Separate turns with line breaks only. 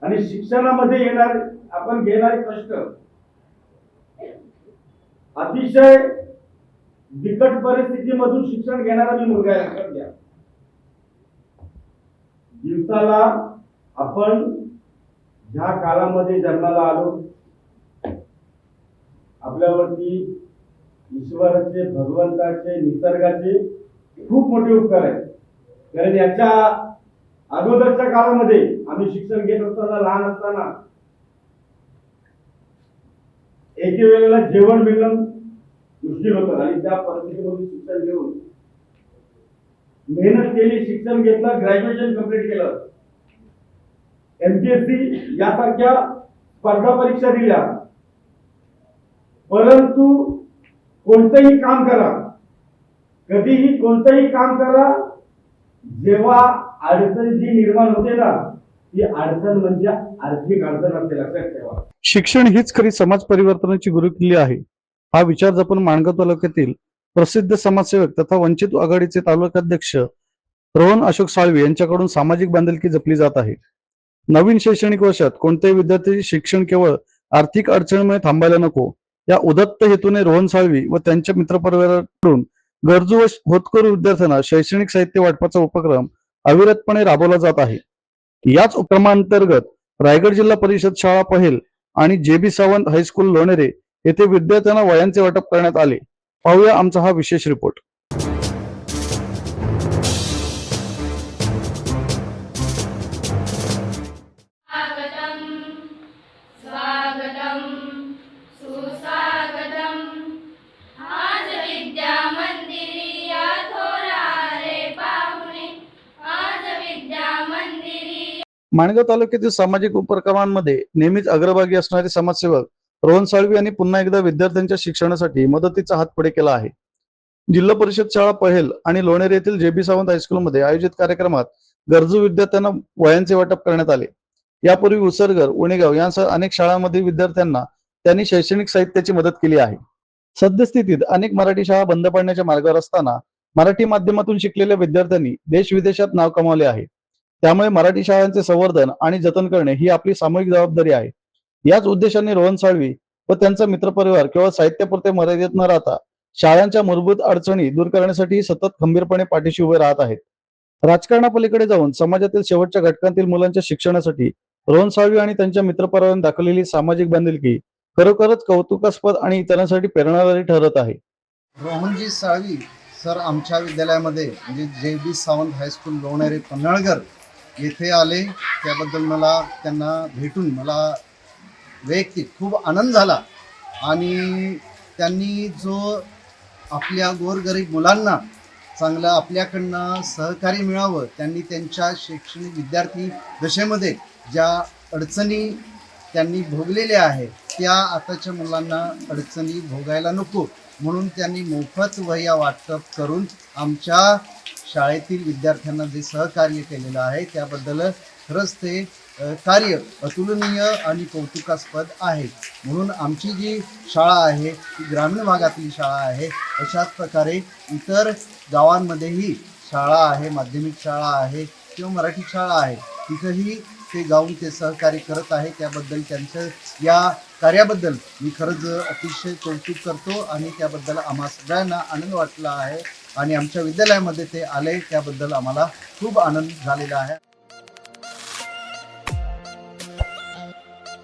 आणि शिक्षणामध्ये येणार आपण घेणारे कष्ट अतिशय बिकट परिस्थितीमधून शिक्षण घेणारा मी मुलगा आहे, लक्षात घ्या. दिवसाला आपण ज्या काळामध्ये जन्माला आलो आपल्यावरती ईश्वराचे, भगवंताचे, निसर्गाचे खूप मोठे उपकार आहेत. कारण याच्या अगोदरच्या काळामध्ये आम्ही शिक्षण घेत असताना, लहान असताना एके वेळेला जेवण मिळणं मुश्किल होतं आणि त्या परिस्थितीमध्ये शिक्षण घेऊन मेहनत केली, शिक्षण घेतलं, ग्रॅज्युएशन कंप्लीट केलं, एमपीएससी यासारख्या स्पर्धा परीक्षा दिल्या. परंतु कोणतंही काम करा, कधीही कोणतंही काम करा, जेव्हा अडचण जी निर्माण होते ना, ती अडचण म्हणजे आर्थिक अडचण असते, लक्षात ठेवा.
शिक्षण हीच खरी समाज परिवर्तनाची गुरुकिल्ली आहे. हा विचार जपून माणगाव तालुक्यातील प्रसिद्ध समाजसेवक तथा वंचित आघाडीचे तालुकाध्यक्ष रोहन अशोक साळवी यांच्याकडून सामाजिक बांधिलकी जपली जात आहे. नवीन शैक्षणिक वर्षात कोणत्याही विद्यार्थ्याचे शिक्षण केवळ आर्थिक अडचणीमुळे थांबायला नको, या उदात्त हेतूने रोहन साळवी व त्यांच्या मित्रपरिवाराकडून गरजू व होतकरू विद्यार्थ्यांना शैक्षणिक साहित्य वाटपाचा उपक्रम अविरतपणे राबवला जात आहे. याच उपक्रमांतर्गत रायगड जिल्हा परिषद शाळा पहेल आणि जे.बी. सावंत हायस्कूल लोणेरे येथे विद्यार्थ्यांना वह्यांचे वाटप करण्यात आले. पाहूया आमचा हा विशेष रिपोर्ट. माणगाव तालुक्यातील सामाजिक उपक्रमांमध्ये नेहमीच अग्रभागी असणारे समाजसेवक रोहन साळवी यांनी पुन्हा एकदा विद्यार्थ्यांच्या शिक्षणासाठी मदतीचा हात पुढे केला आहे. जिल्हा परिषद शाळा पहेल आणि लोणेरे येथील जे.बी. सावंत हायस्कूलमध्ये आयोजित कार्यक्रमात गरजू विद्यार्थ्यांना वह्यांचे वाटप करण्यात आले. यापूर्वी उसरगर, उणेगाव यांसह अनेक शाळांमधील विद्यार्थ्यांना त्यांनी शैक्षणिक साहित्याची मदत केली आहे. सद्यस्थितीत अनेक मराठी शाळा बंद पडण्याच्या मार्गावर असताना मराठी माध्यमातून शिकलेल्या विद्यार्थ्यांनी देश विदेशात नाव कमावले आहे. त्यामुळे मराठी शाळांचे संवर्धन आणि जतन करणे ही आपली सामूहिक जबाबदारी आहे. याच उद्देशाने रोहन साळवी व त्यांचा मित्रपरिवार केवळ साहित्यापुरते मर्यादित न राहता शाळांच्या मूलभूत अडचणी दूर करण्यासाठी सतत खंबीरपणे पाठीशी उभे राहत आहेत. राजकारणापलीकडे जाऊन समाजातील शेवटच्या घटकांतील मुलांच्या शिक्षणासाठी रोहन साळवी आणि त्यांच्या मित्रपरिवाराने दाखवलेली सामाजिक बांधिलकी खरोखरच कौतुकास्पद आणि इतरांसाठी प्रेरणादायी ठरत आहे.
रोहनजी साळवी सर आमच्या विद्यालयामध्ये म्हणजे जे.बी. सावंत हायस्कूल लोणेरे पन्हाळघर येथे आले. त्याबद्दल मला त्यांना भेटून मला वैयक्तिक खूप आनंद झाला आणि त्यांनी जो आपल्या गोरगरीब मुलांना चांगलं आपल्याकडनं सहकार्य मिळावं, त्यांनी त्यांच्या शैक्षणिक विद्यार्थी दशेमध्ये ज्या अडचणी त्यांनी भोगलेल्या आहेत त्या आताच्या मुलांना अडचणी भोगायला नको म्हणून त्यांनी मोफत वह्या वाटप करून आमच्या शाळेतील विद्यार्थ्यांना जे सहकार्य केलेलं आहे त्याबद्दल खरंच ते कार्य अतुलनीय आणि कौतुकास्पद आहे. म्हणून आमची जी शाळा आहे ती ग्रामीण भागातली शाळा आहे. अशाच प्रकारे इतर गावांमध्येही शाळा आहे, माध्यमिक शाळा आहे किंवा मराठी शाळा आहे, तिथंही ते जाऊन ते सहकार्य करत आहे. त्याबद्दल त्यांचं या कार्याबद्दल मी खरंच अतिशय कौतुक करतो आणि त्याबद्दल आम्हा सगळ्यांना आनंद वाटला आहे आणि आमच्या विद्यालयामध्ये ते आले त्याबद्दल आम्हाला खूप आनंद झालेला आहे.